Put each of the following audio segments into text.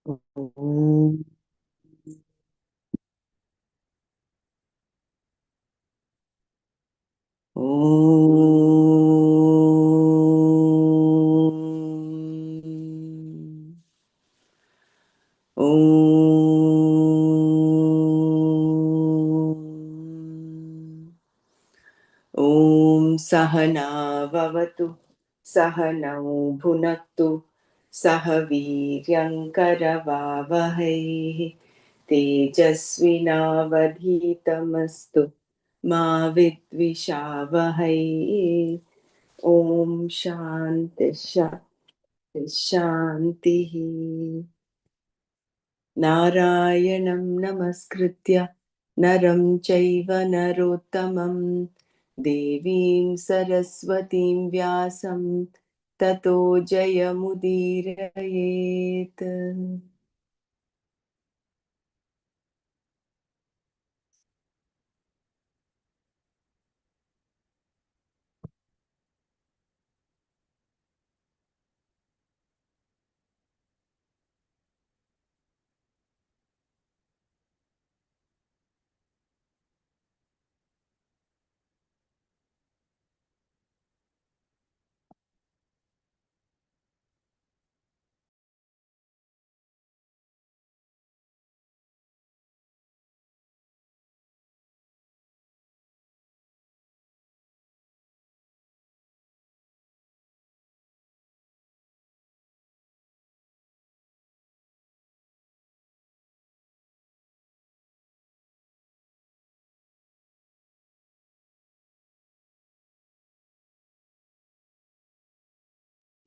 ॐ ॐ सहना भवतु सहनौ भुनक्तु सह वीर्यङ्करवावहै तेजस्विनावधीतमस्तु मा विद्विषावहै ॐ शान्ति शान्ति शान्तिः नारायणं नमस्कृत्य नरं चैव नरोत्तमं देवीं सरस्वतीं व्यासं ततो जयमुदीरयेत्।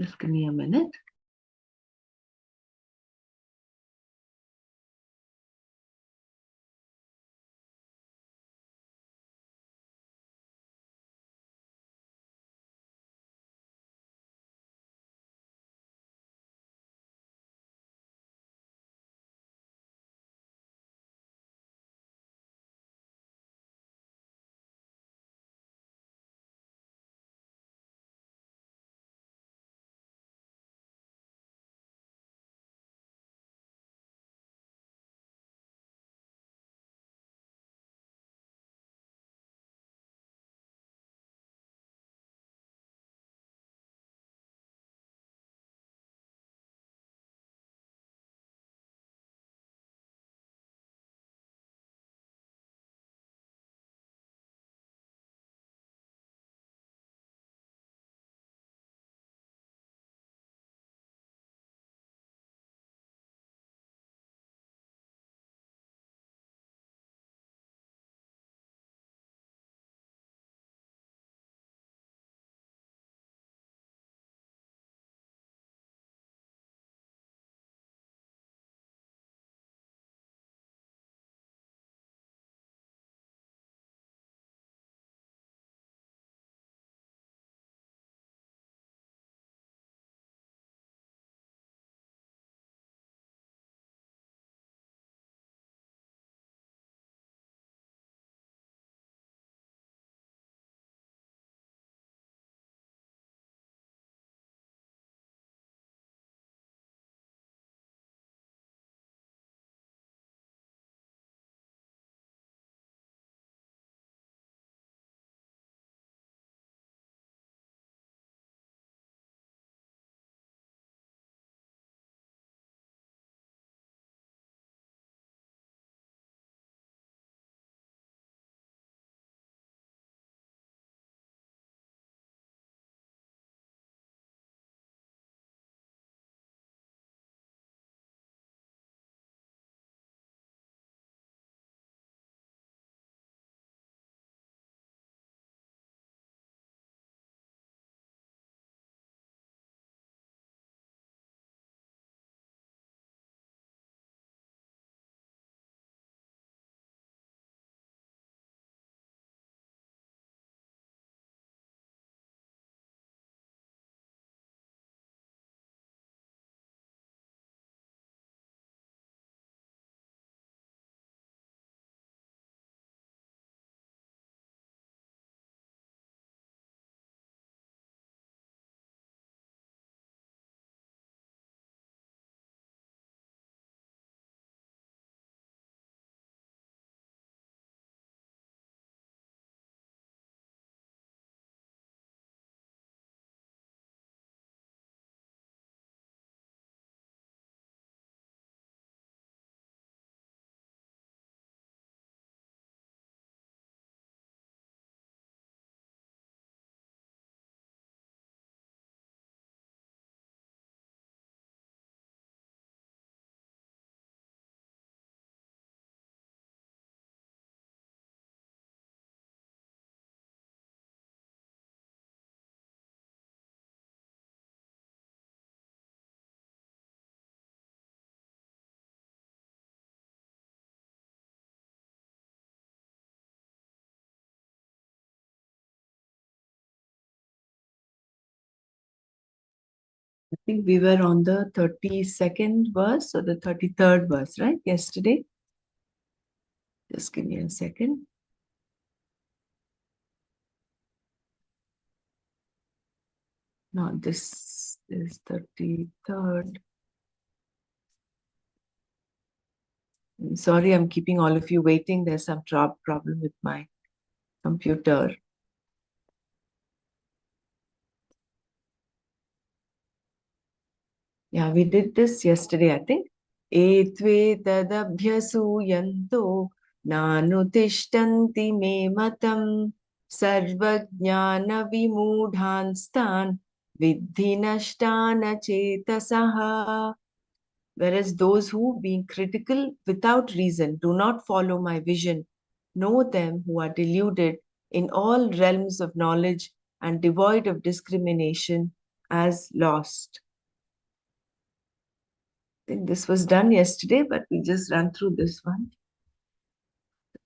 Just give me a minute. think we were on the 32nd verse or the 33rd verse, right? Yesterday. Just give me a second. No, this is 33rd. I'm sorry, I'm keeping all of you waiting. There's some problem with my computer. Yeah, we did this yesterday, I think. Etve tadabhyasuyanto nanutishtanti me matam sarvajnana vimudhanstan vidhi nashtana chetasaha. Whereas those who, being critical without reason, do not follow my vision, know them who are deluded in all realms of knowledge and devoid of discrimination as lost. I think this was done yesterday, but we just ran through this one.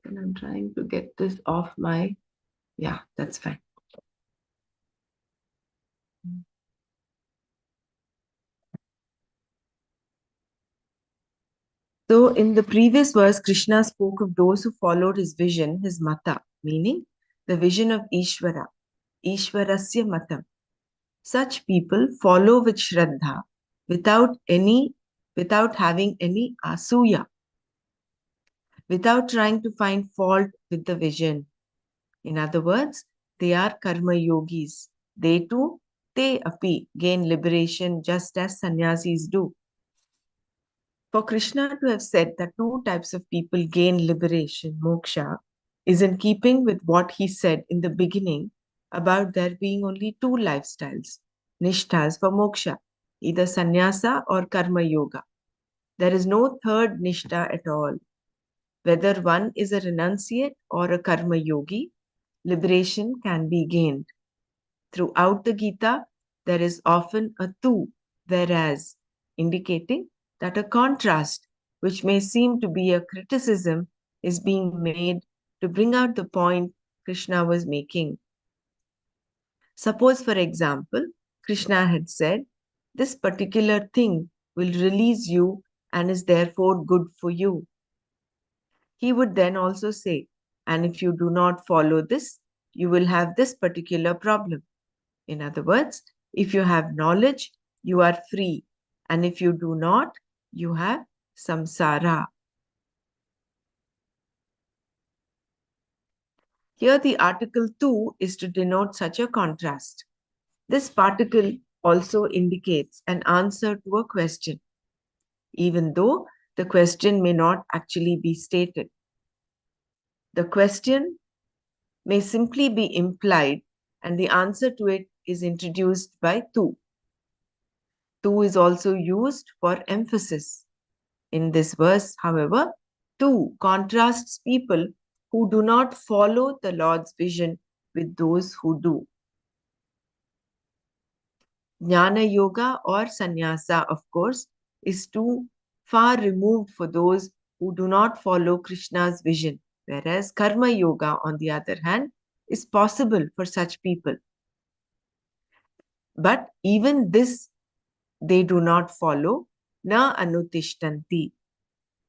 And I'm trying to get this off my, yeah, that's fine. So in the previous verse, Krishna spoke of those who followed his vision, his mata, meaning the vision of Ishvara, Ishvarasya matam. Such people follow with Shraddha without having any asuya, without trying to find fault with the vision. In other words, they are karma yogis. They too, te api, gain liberation just as sannyasis do. For Krishna to have said that two types of people gain liberation, moksha, is in keeping with what he said in the beginning about there being only two lifestyles, nishtas for moksha, either sannyasa or karma yoga. There is no third nishta at all. Whether one is a renunciate or a karma yogi, liberation can be gained. Throughout the Gita, there is often a tu, whereas, indicating that a contrast, which may seem to be a criticism, is being made to bring out the point Krishna was making. Suppose, for example, Krishna had said, this particular thing will release you and is therefore good for you. He would then also say, and if you do not follow this, you will have this particular problem. In other words, if you have knowledge, you are free. And if you do not, you have samsara. Here the article tu is to denote such a contrast. This particle also indicates an answer to a question, even though the question may not actually be stated. The question may simply be implied and the answer to it is introduced by tu. Tu is also used for emphasis. In this verse, however, tu contrasts people who do not follow the Lord's vision with those who do. Jnana yoga or sannyasa, of course, is too far removed for those who do not follow Krishna's vision, whereas karma yoga, on the other hand, is possible for such people. But even this they do not follow, na anutishtanti.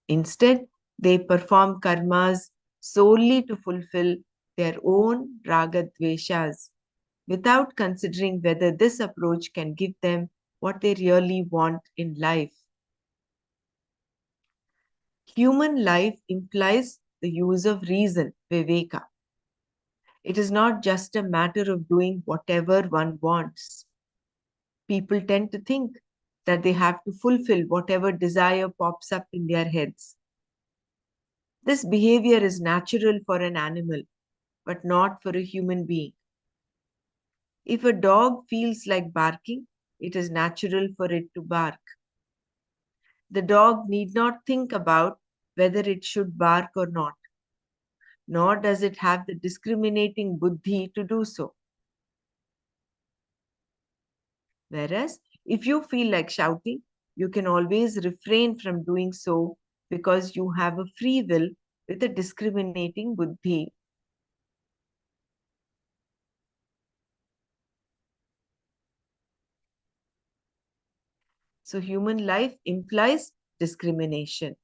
Instead, they perform karmas solely to fulfill their own ragadveshas, without considering whether this approach can give them what they really want in life. Human life implies the use of reason, viveka. It is not just a matter of doing whatever one wants. People tend to think that they have to fulfill whatever desire pops up in their heads. This behavior is natural for an animal, but not for a human being. If a dog feels like barking, it is natural for it to bark. The dog need not think about whether it should bark or not, nor does it have the discriminating buddhi to do so. Whereas, if you feel like shouting, you can always refrain from doing so because you have a free will with a discriminating buddhi. So human life implies discrimination.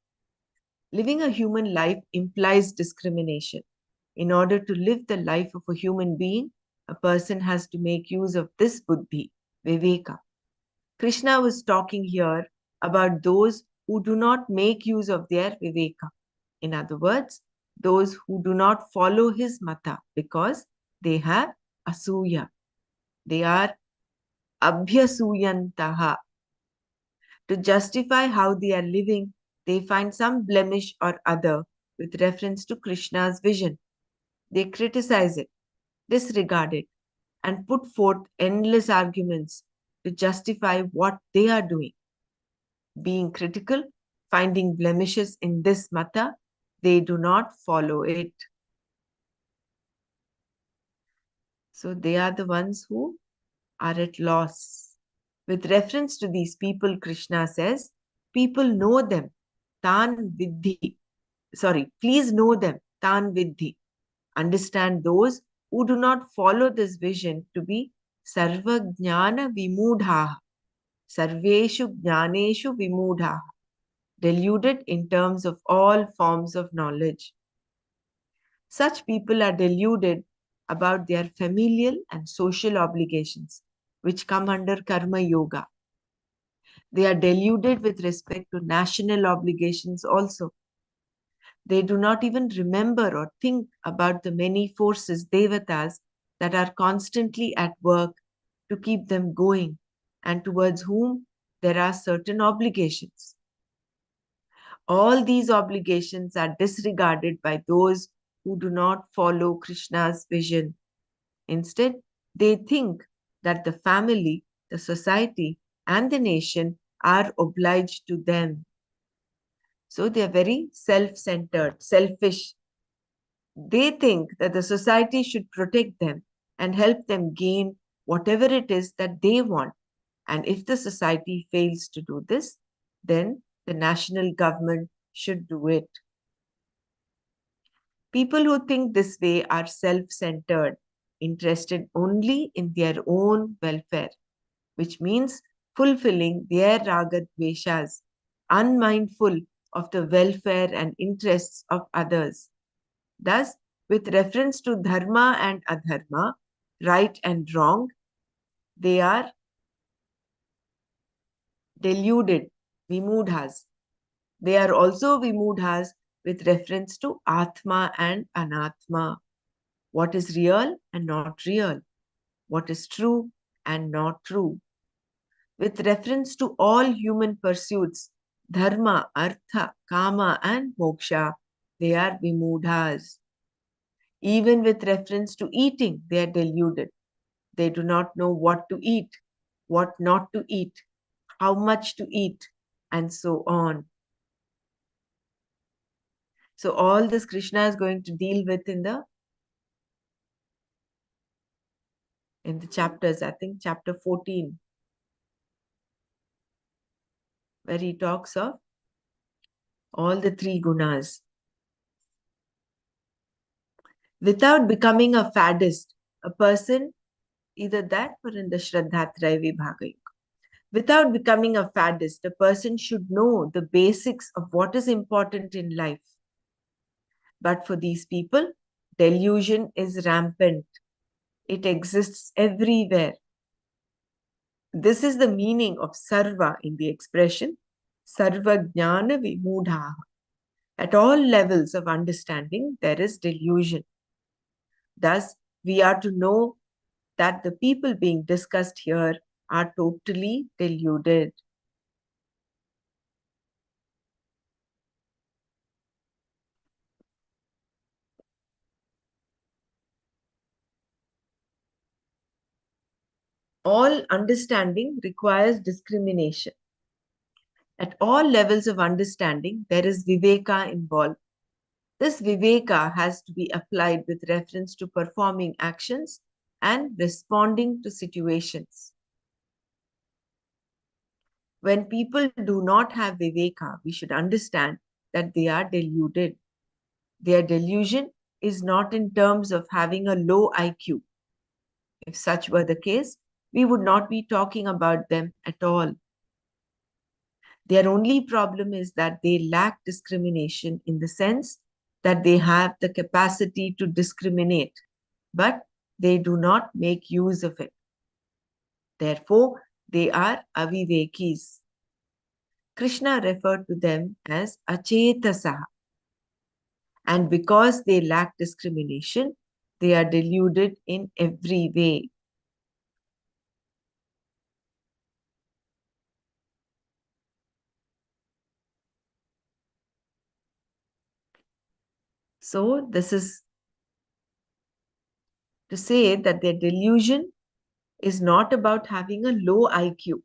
Living a human life implies discrimination. In order to live the life of a human being, a person has to make use of this buddhi, viveka. Krishna was talking here about those who do not make use of their viveka. In other words, those who do not follow his mata because they have asuya. They are abhyasuyantaha. To justify how they are living, they find some blemish or other with reference to Krishna's vision. They criticize it, disregard it, and put forth endless arguments to justify what they are doing. Being critical, finding blemishes in this mata, they do not follow it. So they are the ones who are at loss. With reference to these people, Krishna says, people know them, tan vidhi. Sorry, please know them, tan vidhi. Understand those who do not follow this vision to be sarva jnana vimudha, sarveshu jnaneshu vimudha, deluded in terms of all forms of knowledge. Such people are deluded about their familial and social obligations, which come under karma yoga. They are deluded with respect to national obligations also. They do not even remember or think about the many forces, devatas, that are constantly at work to keep them going and towards whom there are certain obligations. All these obligations are disregarded by those who do not follow Krishna's vision. Instead, they think that the family, the society, and the nation are obliged to them. So they are very self centered, selfish. They think that the society should protect them and help them gain whatever it is that they want. And if the society fails to do this, then the national government should do it. People who think this way are self centered, interested only in their own welfare, which means fulfilling their raga dveshas, unmindful of the welfare and interests of others. Thus, with reference to dharma and adharma, right and wrong, they are deluded, vimudhas. They are also vimudhas with reference to atma and anatma, what is real and not real, what is true and not true. With reference to all human pursuits, dharma, artha, kama, and moksha, they are vimudhas. Even with reference to eating, they are deluded. They do not know what to eat, what not to eat, how much to eat, and so on. So all this Krishna is going to deal with in the chapters, I think chapter 14, where he talks of all the three gunas. Without becoming a faddist, a person, either that or in the Shraddhatraya Vibhaga Yuga. Without becoming a faddist, a person should know the basics of what is important in life. But for these people, delusion is rampant. It exists everywhere. This is the meaning of sarva in the expression sarva jnana vimudha. At all levels of understanding, there is delusion. Thus, we are to know that the people being discussed here are totally deluded. All understanding requires discrimination. At all levels of understanding, there is viveka involved. This viveka has to be applied with reference to performing actions and responding to situations. When people do not have viveka, we should understand that they are deluded. Their delusion is not in terms of having a low IQ. If such were the case, we would not be talking about them at all. Their only problem is that they lack discrimination in the sense that they have the capacity to discriminate, but they do not make use of it. Therefore, they are avivekis. Krishna referred to them as achetasaha. And because they lack discrimination, they are deluded in every way. So, this is to say that their delusion is not about having a low IQ.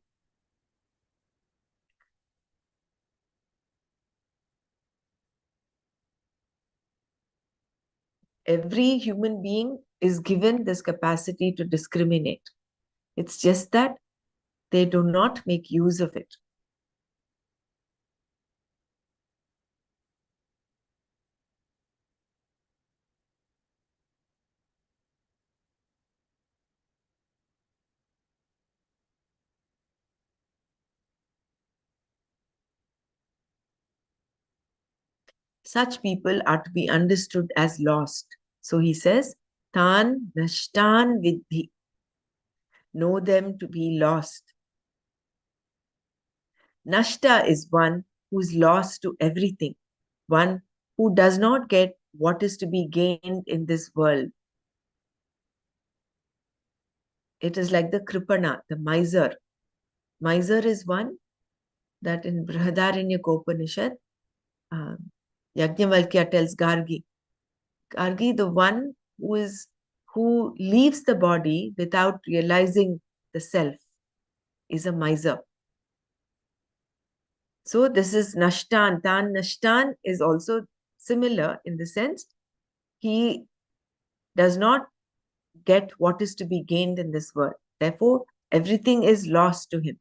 Every human being is given this capacity to discriminate. It's just that they do not make use of it. Such people are to be understood as lost. So he says, Tan nashtan vidhi. Know them to be lost. Nashta is one who is lost to everything, one who does not get what is to be gained in this world. It is like the Kripana, the miser. Miser is one that in Brihadaranyaka Upanishad, uh, Yajnavalkya tells Gargi. Gargi, the one who leaves the body without realizing the self, is a miser. So this is Nashtan. Tan Nashtan is also similar in the sense he does not get what is to be gained in this world. Therefore, everything is lost to him.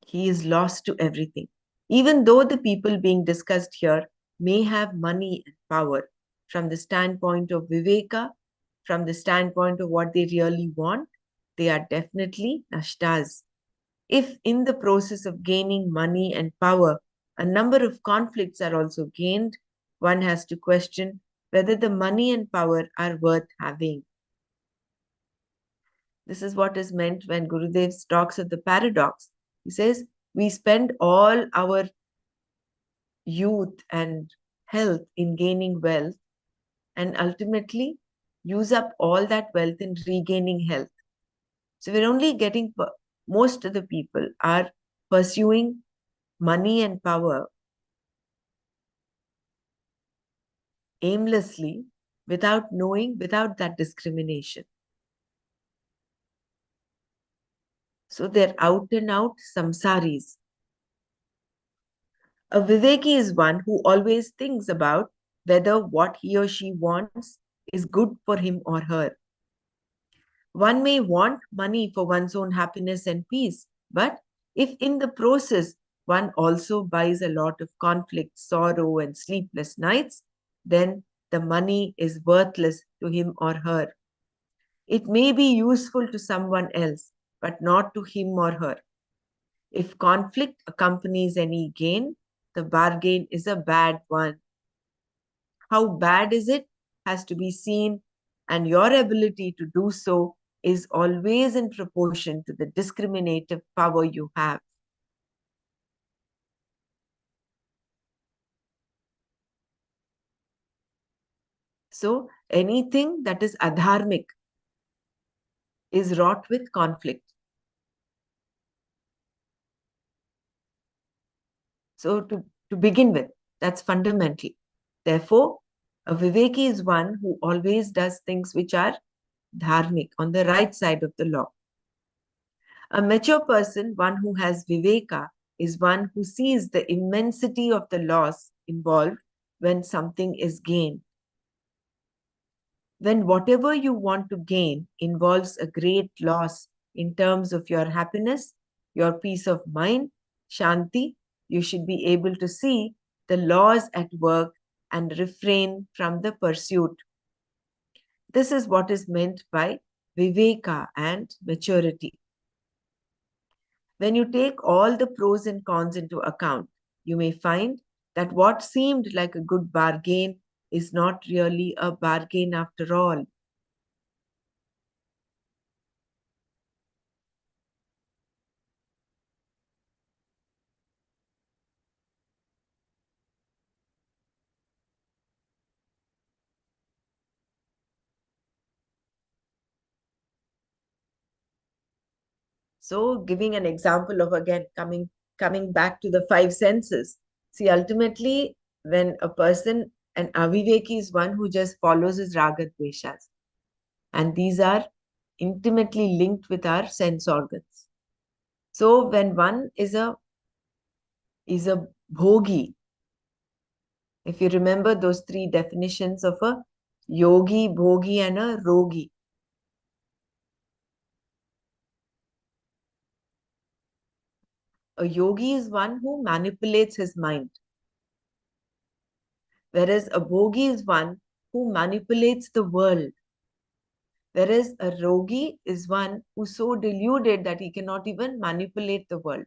He is lost to everything. Even though the people being discussed here may have money and power, from the standpoint of Viveka, from the standpoint of what they really want, they are definitely nashtas. If in the process of gaining money and power, a number of conflicts are also gained, one has to question whether the money and power are worth having. This is what is meant when Gurudev talks of the paradox. He says, we spend all our youth and health in gaining wealth and ultimately use up all that wealth in regaining health. So we're only getting, most of the people are pursuing money and power aimlessly without knowing, without that discrimination. So they're out and out samsaris. A Viveki is one who always thinks about whether what he or she wants is good for him or her. One may want money for one's own happiness and peace, but if in the process one also buys a lot of conflict, sorrow, and sleepless nights, then the money is worthless to him or her. It may be useful to someone else, but not to him or her. If conflict accompanies any gain, the bargain is a bad one. How bad is it has to be seen, and your ability to do so is always in proportion to the discriminative power you have. So anything that is adharmic is wrought with conflict. So to begin with, that's fundamental. Therefore, a Viveki is one who always does things which are dharmic, on the right side of the law. A mature person, one who has Viveka, is one who sees the immensity of the loss involved when something is gained. When whatever you want to gain involves a great loss in terms of your happiness, your peace of mind, Shanti, you should be able to see the laws at work and refrain from the pursuit. This is what is meant by viveka, and maturity. When you take all the pros and cons into account, you may find that what seemed like a good bargain is not really a bargain after all. So, giving an example of again coming back to the five senses. See, ultimately, when a person, an aviveki is one who just follows his raga dveshas, and these are intimately linked with our sense organs. So, when one is a bhogi, if you remember those three definitions of a yogi, bhogi, and a rogi. A yogi is one who manipulates his mind, whereas a bhogi is one who manipulates the world, whereas a rogi is one who's so deluded that he cannot even manipulate the world.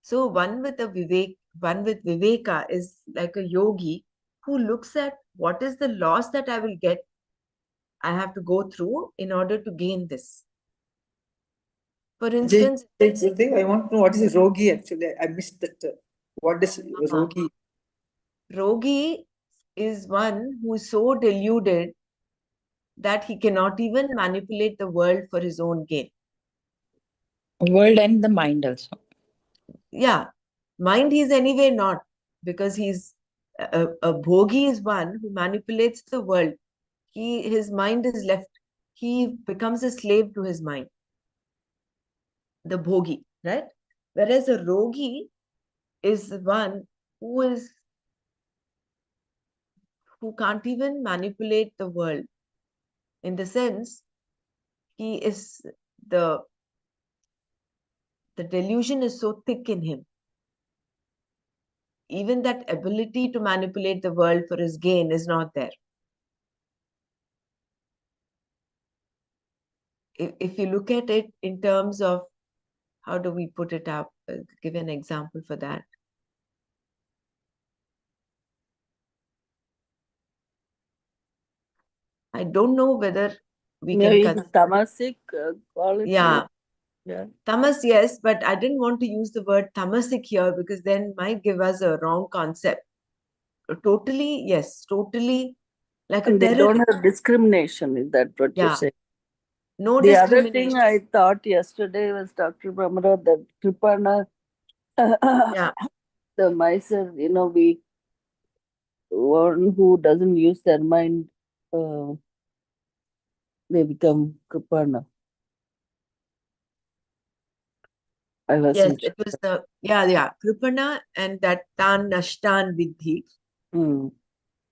So one with viveka is like a yogi who looks at what is the loss that I have to go through in order to gain this. For instance, I want to know what is rogi actually. I missed that. What is uh, rogi? rogi is one who is so deluded that he cannot even manipulate the world for his own gain. World and the mind also. Yeah, mind he's anyway not, because he's a bhogi is one who manipulates the world. His mind is left. He becomes a slave to his mind, the bhogi, right? Whereas a rogi is one who is who can't even manipulate the world. In the sense, he is the the delusion is so thick in him. Even that ability to manipulate the world for his gain is not there. If you look at it in terms of how do we put it up, give an example for that. I don't know whether we can Maybe consider. tamasic quality. Yeah, Yeah. tamas, yes, but I didn't want to use the word tamasic here because then might give us a wrong concept. Totally, yes, totally like a And they don't terrorist. have discrimination, is that what you're Yeah, saying? no The other thing discrimination. I thought yesterday was Dr. Brahmara that Kripana, Yeah, the miser, we one who doesn't use their mind, uh, they become Kripana. I yes, wasn't it was the, yeah, Kripana and that Tan Nashtan Vidhi, sure.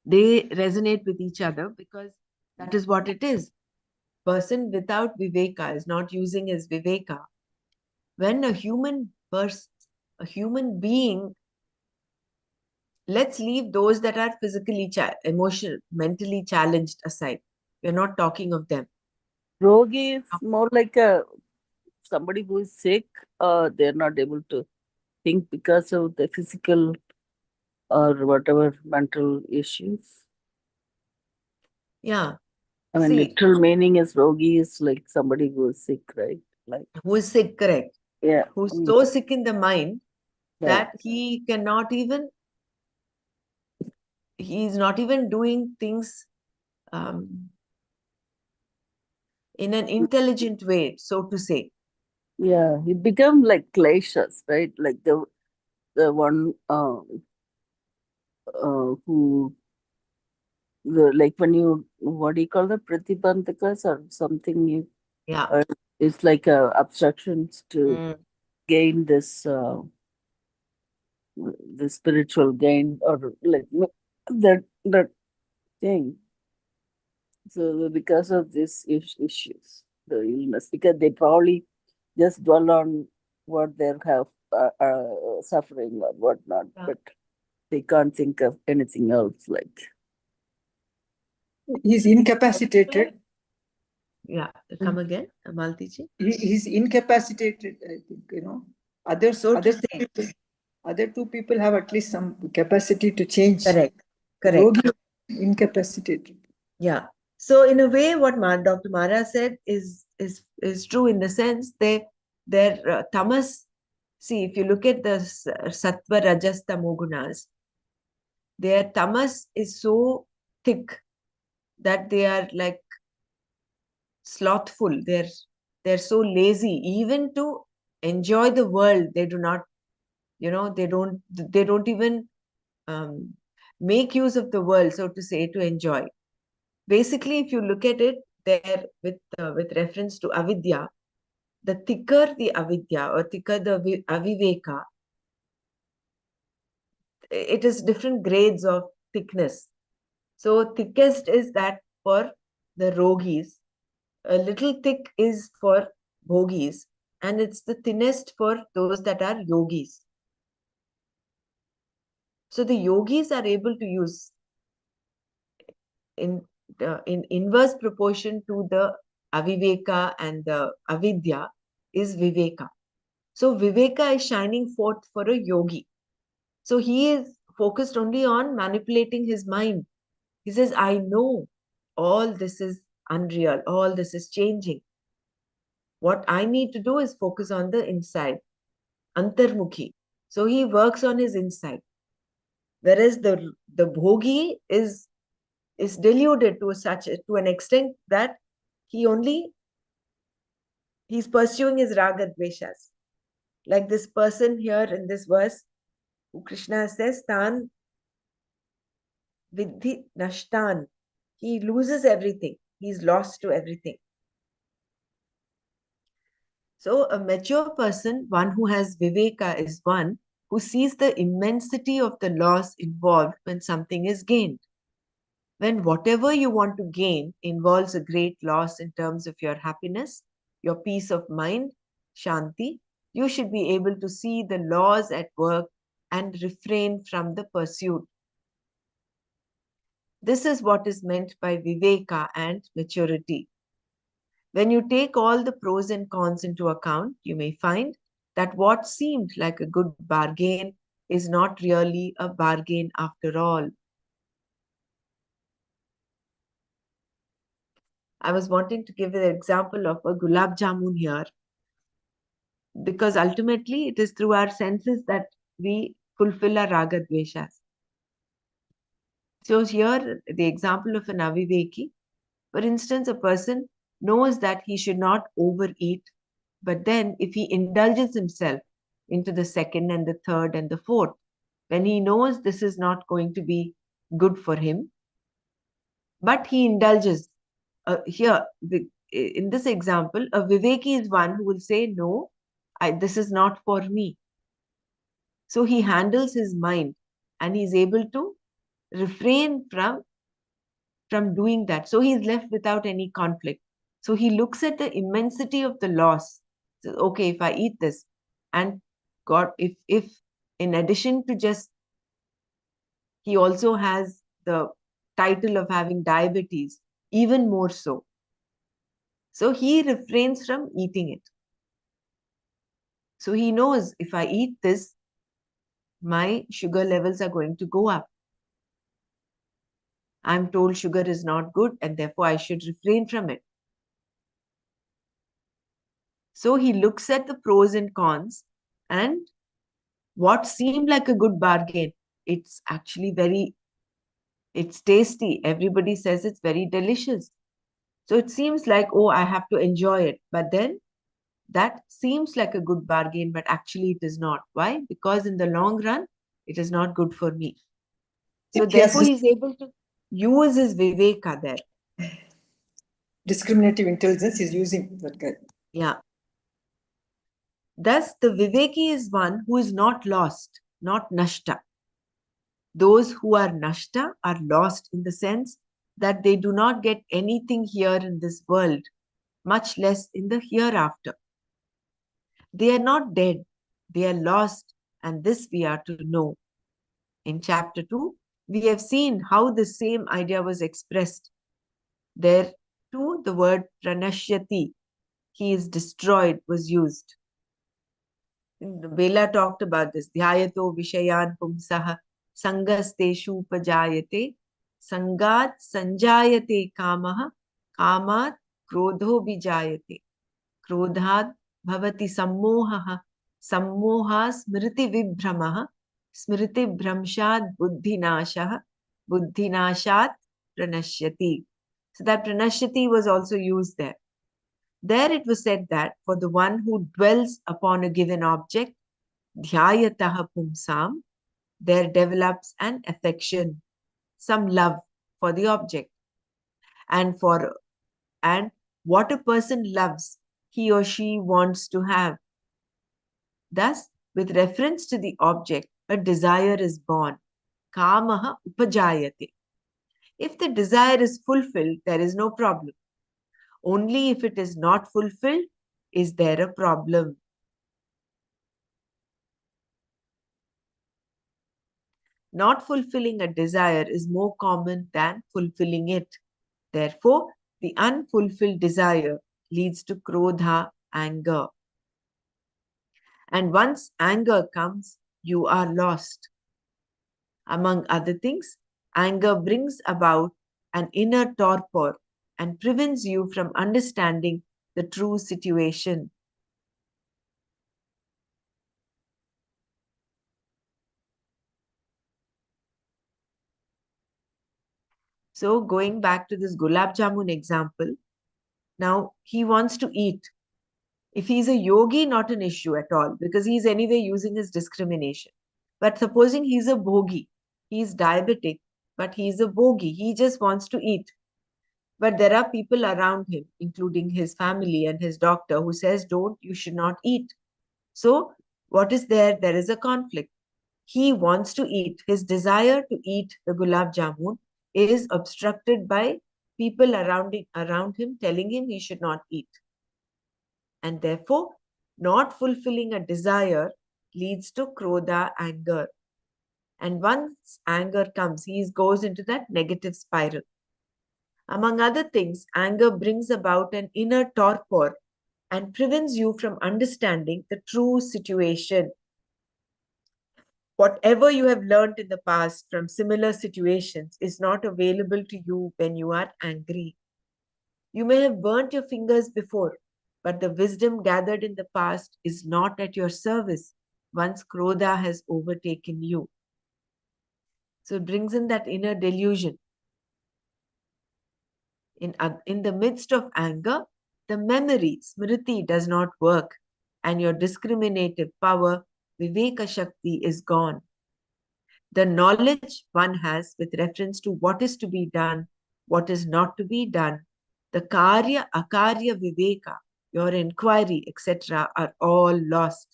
they resonate with each other because that is what it is. Person without viveka is not using his viveka. When a human being, let's leave those that are physically, emotional, mentally challenged aside. We're not talking of them. Rogi is more like somebody who is sick, they're not able to think because of the physical or whatever mental issues. Yeah. I mean, See, literal meaning is rogi is like somebody who is sick, right? Like, who is sick, correct? yeah, Who's so sick in the mind right. that he's not even doing things um, in an intelligent way, so to say. Yeah, it become like glaciers, right? Like the one who like when you what do you call the pratibandhakas or something? Yeah. Uh, it's like obstructions to Mm. gain the spiritual gain or like that thing. So because of these issues, the illness, because they probably just dwell on what they have suffering or whatnot, Yeah. but They can't think of anything else. Like, He's incapacitated. Yeah, come again, Maltiji. He's incapacitated, I think, Others, So to other say. people, other two people have at least some capacity to change. Correct. Rogi incapacitated. Yeah. So in a way, what Dr. Mara said is true in the sense their tamas. See, if you look at the sattva, rajas, tamogunas, their tamas is so thick that they are like slothful. They're so lazy, even to enjoy the world. They do not, they don't even make use of the world, so to say, to enjoy. Basically, if you look at it there with reference to avidya, the thicker the avidya or thicker the aviveka, it is different grades of thickness. So thickest is that for the rogis, a little thick is for bhogis, and it's the thinnest for those that are yogis. So the yogis are able to use in inverse proportion to the aviveka and the avidya is viveka. So viveka is shining forth for a yogi. So he is focused only on manipulating his mind. He says, I know all this is unreal, all this is changing. What I need to do is focus on the inside, antarmukhi. So he works on his inside. Whereas the bhogi is deluded to an extent that he's pursuing his raga dveshas. Like this person here in this verse, who Krishna says, Tan vidhi nashtan. He loses everything. He's lost to everything. So a mature person, one who has viveka, is one who sees the immensity of the loss involved when something is gained. When whatever you want to gain involves a great loss in terms of your happiness, your peace of mind, shanti, you should be able to see the laws at work and refrain from the pursuit. This is what is meant by viveka and maturity. When you take all the pros and cons into account, you may find that what seemed like a good bargain is not really a bargain after all. I was wanting to give an example of a gulab jamun here, because ultimately it is through our senses that we fulfill our raga dveshas. So here, the example of an aviveki, for instance, a person knows that he should not overeat, but then if he indulges himself into the second and the third and the fourth, when he knows this is not going to be good for him, but he indulges. Here, in this example, a viveki is one who will say, no, this is not for me. So he handles his mind and he's able to refrain from doing that. So he's left without any conflict. So he looks at the immensity of the loss. So, okay, if I eat this, and God, if in addition to just, he also has the title of having diabetes, even more so. So he refrains from eating it. So he knows if I eat this, my sugar levels are going to go up. I'm told sugar is not good and therefore I should refrain from it. So he looks at the pros and cons, and what seemed like a good bargain, it's actually it's tasty. Everybody says it's very delicious. So it seems like, oh, I have to enjoy it. But then that seems like a good bargain, but actually it is not. Why? Because in the long run, it is not good for me. So therefore, he's able to use his viveka there. Discriminative intelligence is using that guy. Yeah. Thus, the viveki is one who is not lost, not nashta. Those who are nashta are lost in the sense that they do not get anything here in this world, much less in the hereafter. They are not dead, they are lost, and this we are to know. In chapter 2, we have seen how the same idea was expressed. There too, the word pranashyati, he is destroyed, was used. Bela talked about this. Dhyayato vishayan pumsaha sangasteshu pajayate sangat sanjayate kamaha kamat krodho bijayate krodhat bhavati sammohaha sammoha smriti vibhramaha smriti bhramshad buddhinashah buddhinashat pranashyati. So that pranashyati was also used there. There it was said that for the one who dwells upon a given object, dhyayataha pumsam, there develops an affection, some love for the object. And what a person loves, he or she wants to have. Thus, with reference to the object, a desire is born. Kamaha upajayate. If the desire is fulfilled, there is no problem. Only if it is not fulfilled, is there a problem. Not fulfilling a desire is more common than fulfilling it. Therefore, the unfulfilled desire leads to krodha, anger. And once anger comes, you are lost. Among other things, anger brings about an inner torpor and prevents you from understanding the true situation. So, going back to this gulab jamun example, now he wants to eat. If he's a yogi, not an issue at all, because he's anyway using his discrimination. But supposing he's a bhogi, he's diabetic, but he's a bhogi, he just wants to eat. But there are people around him, including his family and his doctor, who says, don't, you should not eat. So what is there? There is a conflict. He wants to eat. His desire to eat the gulab jamun is obstructed by people around him telling him he should not eat. And therefore, not fulfilling a desire leads to krodha, anger. And once anger comes, he goes into that negative spiral. Among other things, anger brings about an inner torpor and prevents you from understanding the true situation. Whatever you have learned in the past from similar situations is not available to you when you are angry. You may have burnt your fingers before, but the wisdom gathered in the past is not at your service once krodha has overtaken you. So it brings in that inner delusion. In the midst of anger, the memory, smriti, does not work, and your discriminative power, viveka shakti, is gone. The knowledge one has with reference to what is to be done, what is not to be done, the karya, akarya, viveka, your inquiry, etc., are all lost.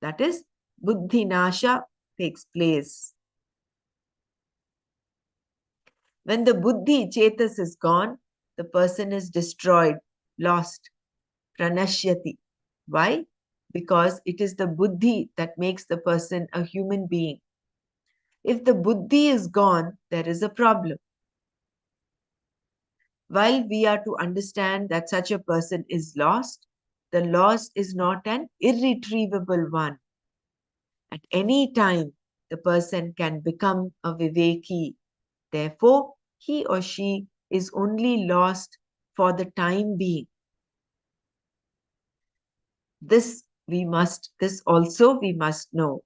That is, buddhi nasha takes place. When the buddhi, chetas, is gone, the person is destroyed, lost, pranashyati. Why? Because it is the buddhi that makes the person a human being. If the buddhi is gone, there is a problem. While we are to understand that such a person is lost, the loss is not an irretrievable one. At any time, the person can become a viveki. Therefore, he or she is only lost for the time being. This also we must know.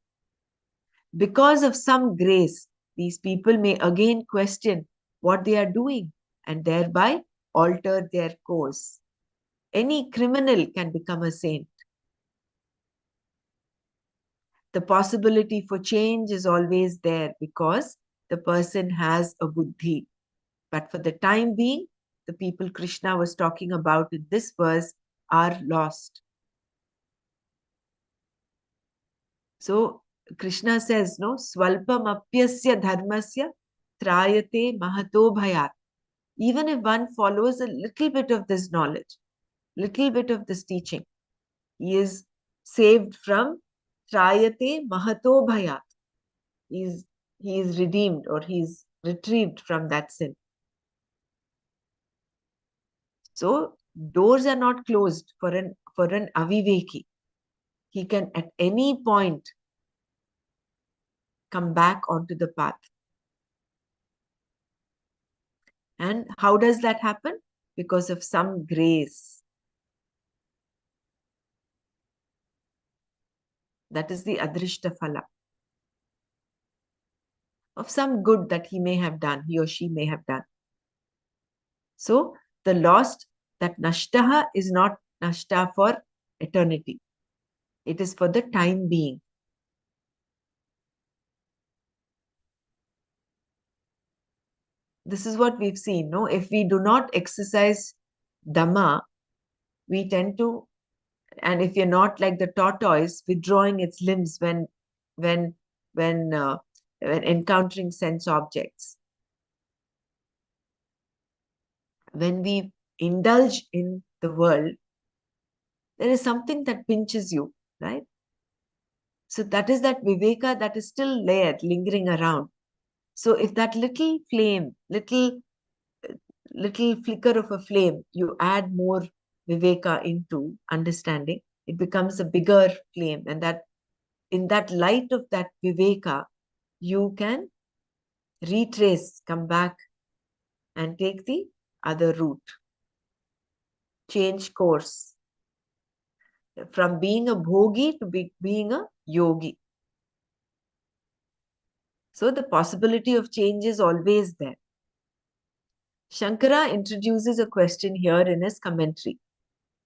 Because of some grace, these people may again question what they are doing and thereby alter their course. Any criminal can become a saint. The possibility for change is always there because the person has a buddhi. But for the time being, the people Krishna was talking about in this verse are lost. So Krishna says, no, swalpam apyasya dharmasya trayate mahato bhayat. Even if one follows a little bit of this knowledge, little bit of this teaching, he is saved from trayate mahato bhayat. He is he is redeemed or he is retrieved from that sin. So doors are not closed for an aviveki. He can at any point come back onto the path. And how does that happen? Because of some grace. That is the adrishta phala. Of some good that he may have done, he or she may have done. So the lost, that nashtaha is not nashta for eternity. It is for the time being. This is what we've seen, no? If we do not exercise Dhamma, we tend to, and if you're not like the tortoise withdrawing its limbs when when uh, when encountering sense objects, when we indulge in the world, there is something that pinches you, right? So that is that viveka that is still layered, lingering around. So if that little flame, little flicker of a flame, you add more viveka into understanding, it becomes a bigger flame. And that in that light of that viveka, you can retrace, come back and take the other route, change course from being a bhogi to being a yogi. So the possibility of change is always there. Shankara introduces a question here in his commentary.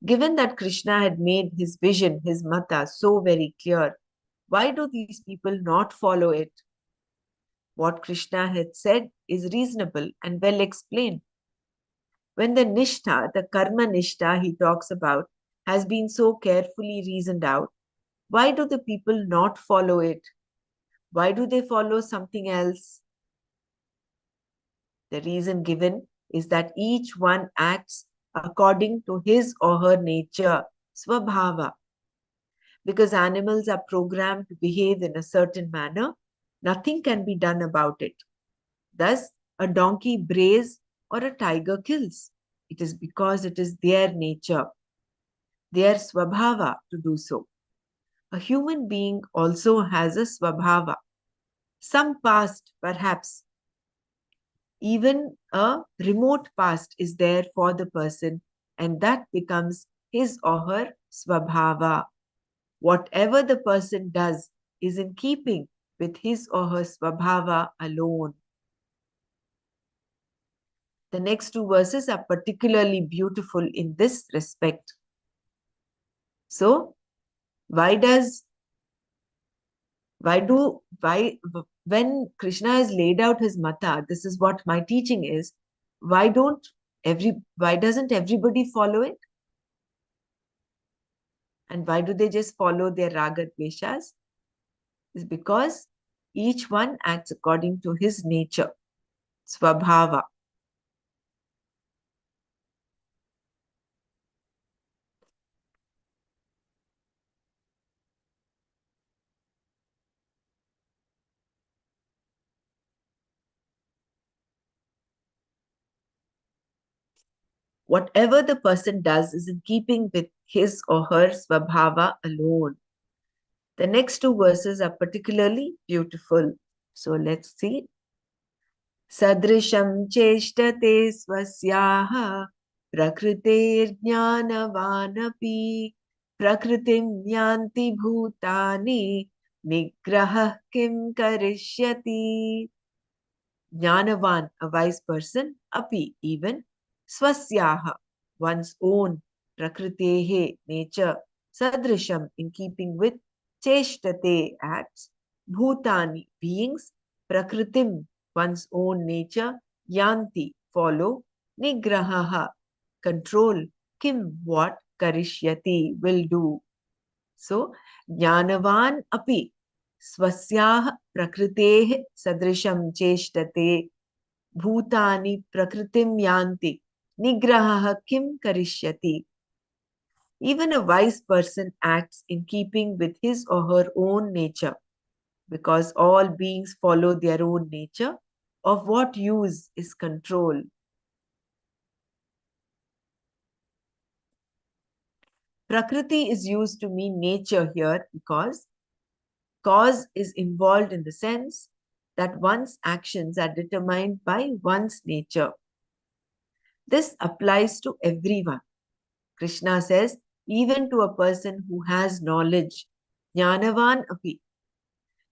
Given that Krishna had made his vision, his mata, so very clear, why do these people not follow it? What Krishna had said is reasonable and well explained. When the nishtha, the karma nishtha he talks about, has been so carefully reasoned out, why do the people not follow it? Why do they follow something else? The reason given is that each one acts according to his or her nature, swabhava. Because animals are programmed to behave in a certain manner, nothing can be done about it. Thus, a donkey brays or a tiger kills. It is because it is their nature, their swabhava to do so. A human being also has a swabhava. Some past, perhaps, even a remote past is there for the person, and that becomes his or her swabhava. Whatever the person does is in keeping with his or her swabhava alone. The next two verses are particularly beautiful in this respect. So, why when Krishna has laid out his mata, this is what my teaching is, why doesn't everybody follow it? And why do they just follow their raga dveshas? Is because each one acts according to his nature, swabhava. Whatever the person does is in keeping with his or her swabhava alone. The next two verses are particularly beautiful. So let's see. Sadrisham cheshtate swasyaha prakritirjnanavanapi prakritim yanti bhutani nigrahah kim karishyati. Jnanavan, a wise person, api, even, swasyaha, one's own, prakritehe, nature, sadrisham, in keeping with, cheshtate, acts, bhutani, beings, prakritim, one's own nature, yanti, follow, nigrahaha, control, kim, what, karishyati, will do. So, jnanavan api, स्वस्याः प्रकृतेः सदृशं चेष्टते भूतानि प्रकृतिं यान्ति निग्रहः किं करिष्यति. Even a wise person acts in keeping with his or her own nature. because all beings follow their own nature. Of what use is control? Prakriti is used to mean nature here because cause is involved in the sense that one's actions are determined by one's nature. This applies to everyone. Krishna says, even to a person who has knowledge, jnanavan api.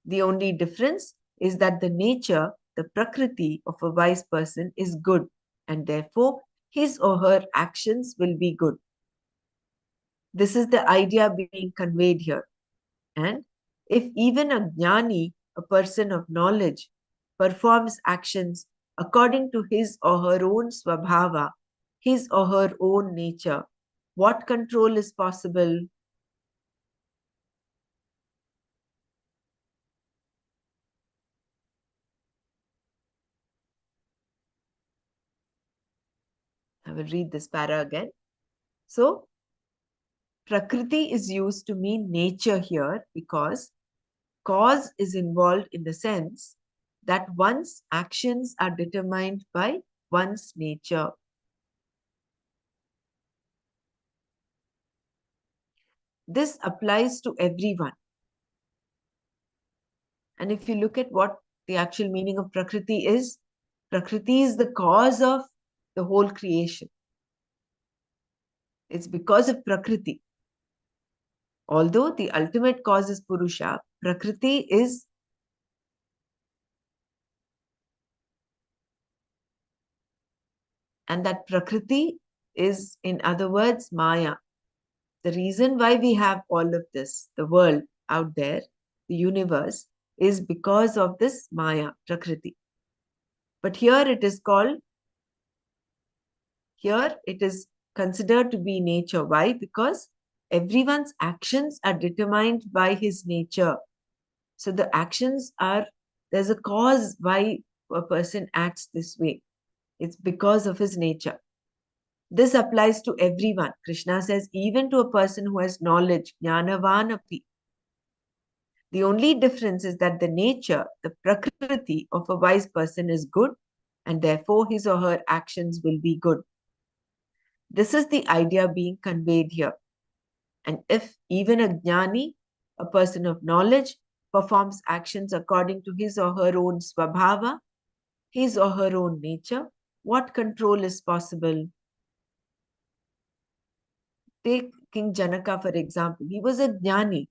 The only difference is that the nature, the prakriti of a wise person is good, and therefore his or her actions will be good. This is the idea being conveyed here. And if even a jnani, a person of knowledge, performs actions according to his or her own swabhava, his or her own nature, what control is possible? I will read this para again. So, Prakriti is used to mean nature here because cause is involved in the sense that one's actions are determined by one's nature. This applies to everyone. And if you look at what the actual meaning of Prakriti is the cause of the whole creation. It's because of Prakriti. Although the ultimate cause is Purusha, Prakriti is and that Prakriti is, in other words, Maya. The reason why we have all of this, the world out there, the universe, is because of this Maya, Prakriti. But here it is considered to be nature. Why? Because everyone's actions are determined by his nature. So the actions there's a cause why a person acts this way. It's because of his nature. This applies to everyone. Krishna says, even to a person who has knowledge, jnanavan api. The only difference is that the nature, the prakriti of a wise person is good, and therefore his or her actions will be good. This is the idea being conveyed here. And if even a jnani, a person of knowledge, performs actions according to his or her own swabhava, his or her own nature, what control is possible? Take King Janaka, for example. He was a jnani,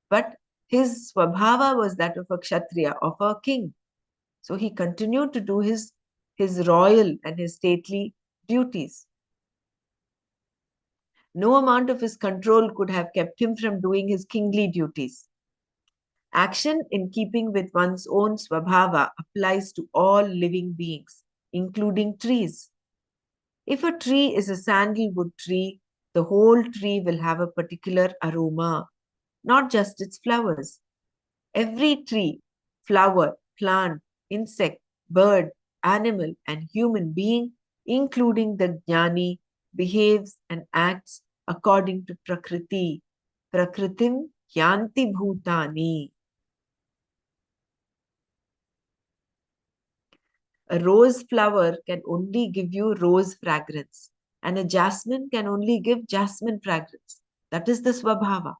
but his swabhava was that of a kshatriya, of a king. So he continued to do his royal and his stately duties. No amount of his control could have kept him from doing his kingly duties. Action in keeping with one's own swabhava applies to all living beings, including trees. If a tree is a sandalwood tree, the whole tree will have a particular aroma, not just its flowers. Every tree, flower, plant, insect, bird, animal, and human being, including the jnani, behaves and acts according to Prakriti. Prakritim yanti bhutani. A rose flower can only give you rose fragrance, and a jasmine can only give jasmine fragrance. That is the swabhava.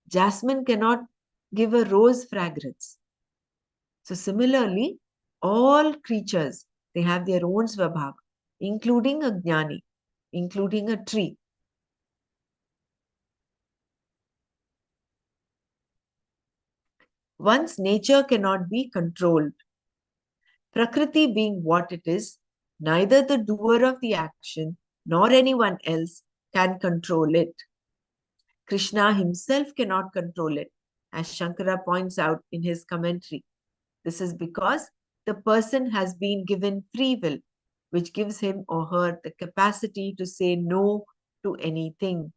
Jasmine cannot give a rose fragrance. So similarly, all creatures, they have their own swabhava, including a jnani, including a tree. One's nature cannot be controlled. Prakriti being what it is, neither the doer of the action nor anyone else can control it. Krishna himself cannot control it, as Shankara points out in his commentary. This is because the person has been given free will, which gives him or her the capacity to say no to anything.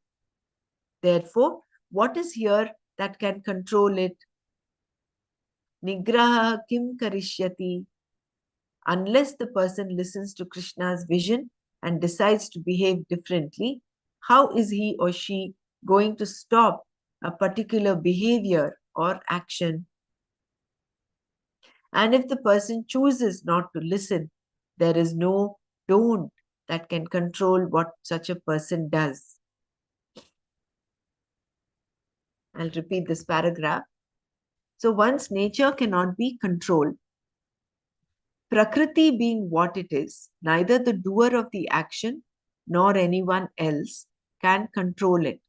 Therefore, what is here that can control it? Nigraha kim karishyati. Unless the person listens to Krishna's vision and decides to behave differently, how is he or she going to stop a particular behavior or action. And if the person chooses not to listen, there is no don't that can control what such a person does. I'll repeat this paragraph. So once nature cannot be controlled, Prakriti being what it is, neither the doer of the action nor anyone else can control it.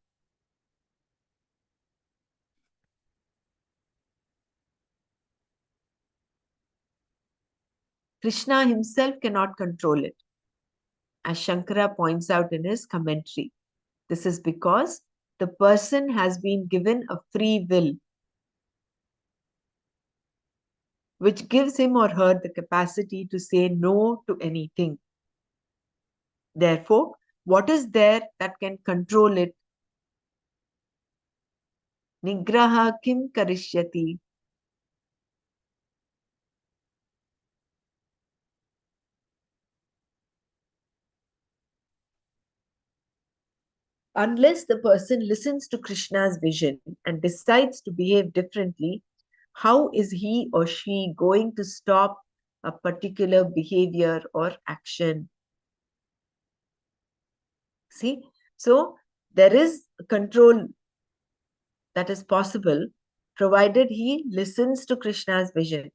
Krishna himself cannot control it, as Shankara points out in his commentary. This is because the person has been given a free will, which gives him or her the capacity to say no to anything. Therefore, what is there that can control it? Nigraha kim karishyati? Unless the person listens to Krishna's vision and decides to behave differently, how is he or she going to stop a particular behavior or action? See, so there is control that is possible provided he listens to Krishna's vision.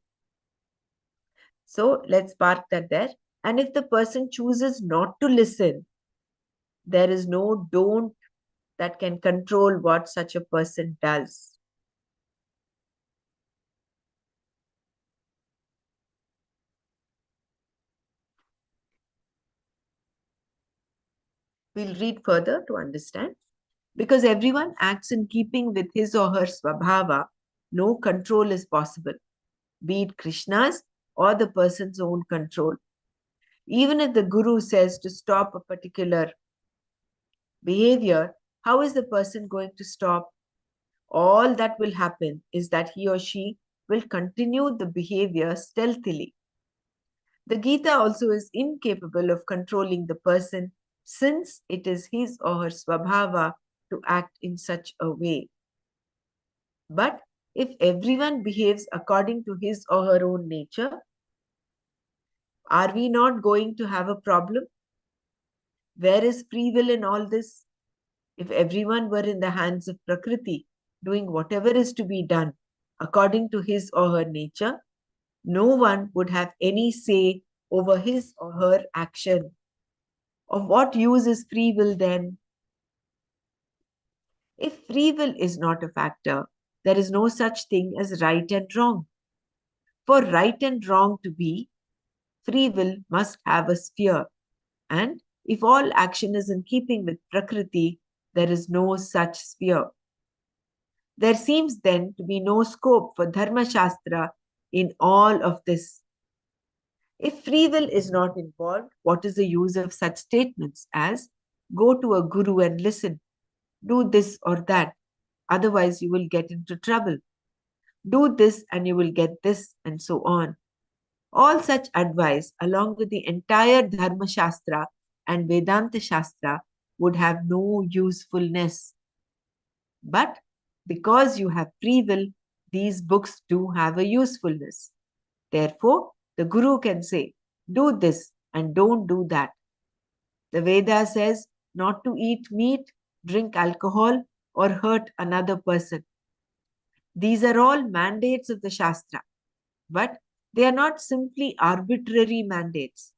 So let's park that there. And if the person chooses not to listen, there is no don't that can control what such a person does. We'll read further to understand. Because everyone acts in keeping with his or her swabhava, no control is possible, be it Krishna's or the person's own control. Even if the guru says to stop a particular behavior, how is the person going to stop? All that will happen is that he or she will continue the behavior stealthily. The Gita also is incapable of controlling the person since it is his or her swabhava to act in such a way. But if everyone behaves according to his or her own nature, are we not going to have a problem? Where is free will in all this? If everyone were in the hands of Prakriti, doing whatever is to be done according to his or her nature, no one would have any say over his or her action. Of what use is free will then? If free will is not a factor, there is no such thing as right and wrong. For right and wrong to be, free will must have a sphere. And if all action is in keeping with Prakriti, there is no such sphere. There seems then to be no scope for Dharma Shastra in all of this. If free will is not involved, what is the use of such statements as go to a guru and listen, do this or that, otherwise you will get into trouble, do this and you will get this, and so on. All such advice, along with the entire Dharma Shastra and Vedanta Shastra, would have no usefulness. But because you have free will, these books do have a usefulness. Therefore, the Guru can say, do this and don't do that. The Veda says not to eat meat, drink alcohol, or hurt another person. These are all mandates of the Shastra, but they are not simply arbitrary mandates.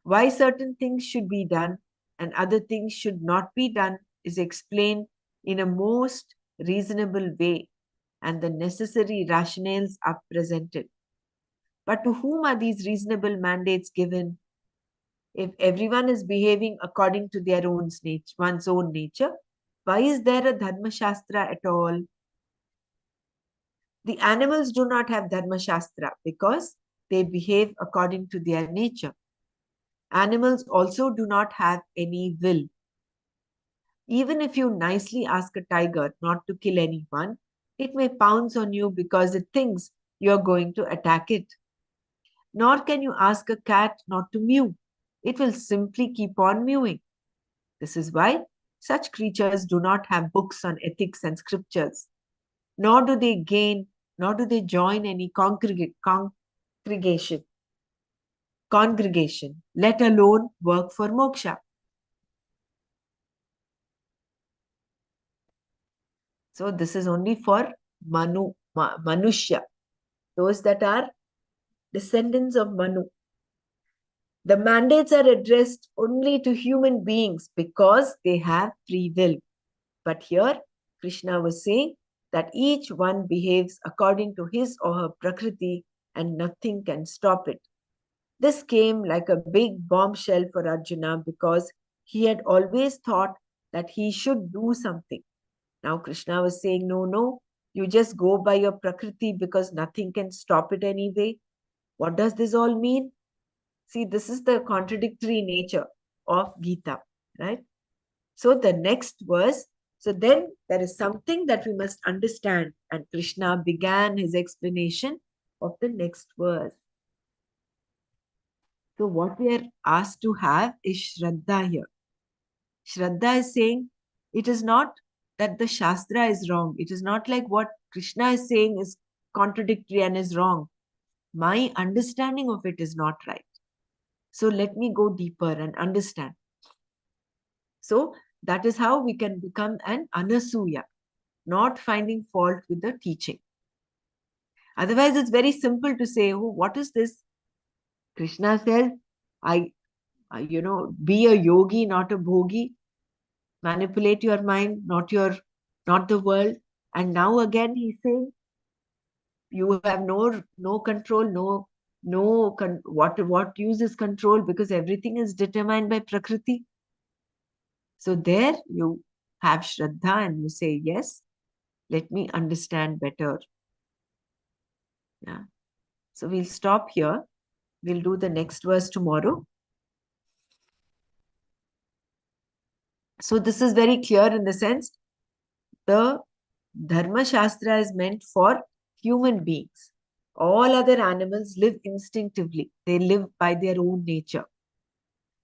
Why certain things should be done and other things should not be done is explained in a most reasonable way, and the necessary rationales are presented. But to whom are these reasonable mandates given? If everyone is behaving according to their own nature, one's own nature, why is there a Dharma Shastra at all? The animals do not have Dharma Shastra because they behave according to their nature. Animals also do not have any will. Even if you nicely ask a tiger not to kill anyone, it may pounce on you because it thinks you're going to attack it. Nor can you ask a cat not to mew. It will simply keep on mewing. This is why such creatures do not have books on ethics and scriptures. nor do they gain, nor do they join any congregation, let alone work for moksha. So this is only for Manushya, those that are descendants of Manu. The mandates are addressed only to human beings because they have free will. But here, Krishna was saying that each one behaves according to his or her prakriti and nothing can stop it. This came like a big bombshell for Arjuna because he had always thought that he should do something. Now Krishna was saying, no, you just go by your prakriti because nothing can stop it anyway. What does this all mean? See, this is the contradictory nature of Gita, right? So the next verse, so then there is something that we must understand, and Krishna began his explanation of the next verse. So what we are asked to have is Shraddha here. Shraddha is saying it is not that the Shastra is wrong. It is not like what Krishna is saying is contradictory and is wrong. My understanding of it is not right. So let me go deeper and understand. So that is how we can become an Anasuya, not finding fault with the teaching. Otherwise, it's very simple to say, oh, what is this? Krishna says, be a yogi, not a bhogi. Manipulate your mind, not the world. And now again, he's saying, you have no control, what use is control, because everything is determined by Prakriti. So there you have Shraddha and you say, yes, let me understand better. Yeah. So we'll stop here. We'll do the next verse tomorrow. So this is very clear in the sense the Dharma Shastra is meant for human beings. All other animals live instinctively. They live by their own nature.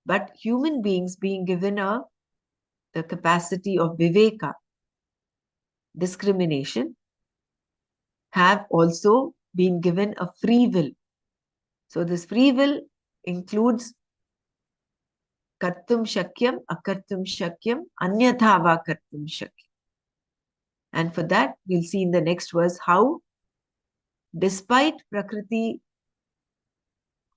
But human beings being given the capacity of viveka, discrimination, have also been given a free will. So this free will includes kartum shakyam, akartum shakyam, anyatha va kartum shakyam. And for that, we'll see in the next verse how, despite Prakriti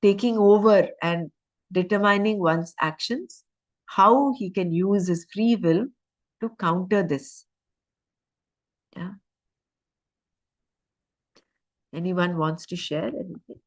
taking over and determining one's actions, how he can use his free will to counter this. Yeah. Anyone wants to share anything?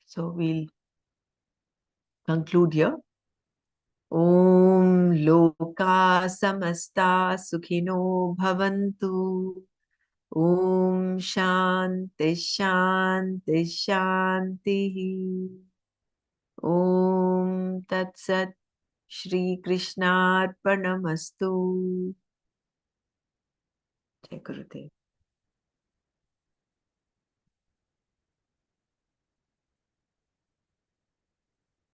So we'll conclude here. Om Loka Samasta Sukhino Bhavantu. Om Shanti Shanti Shanti. Om Tat Sat. Shri Krishnarpanamastu. Jai Gurudev.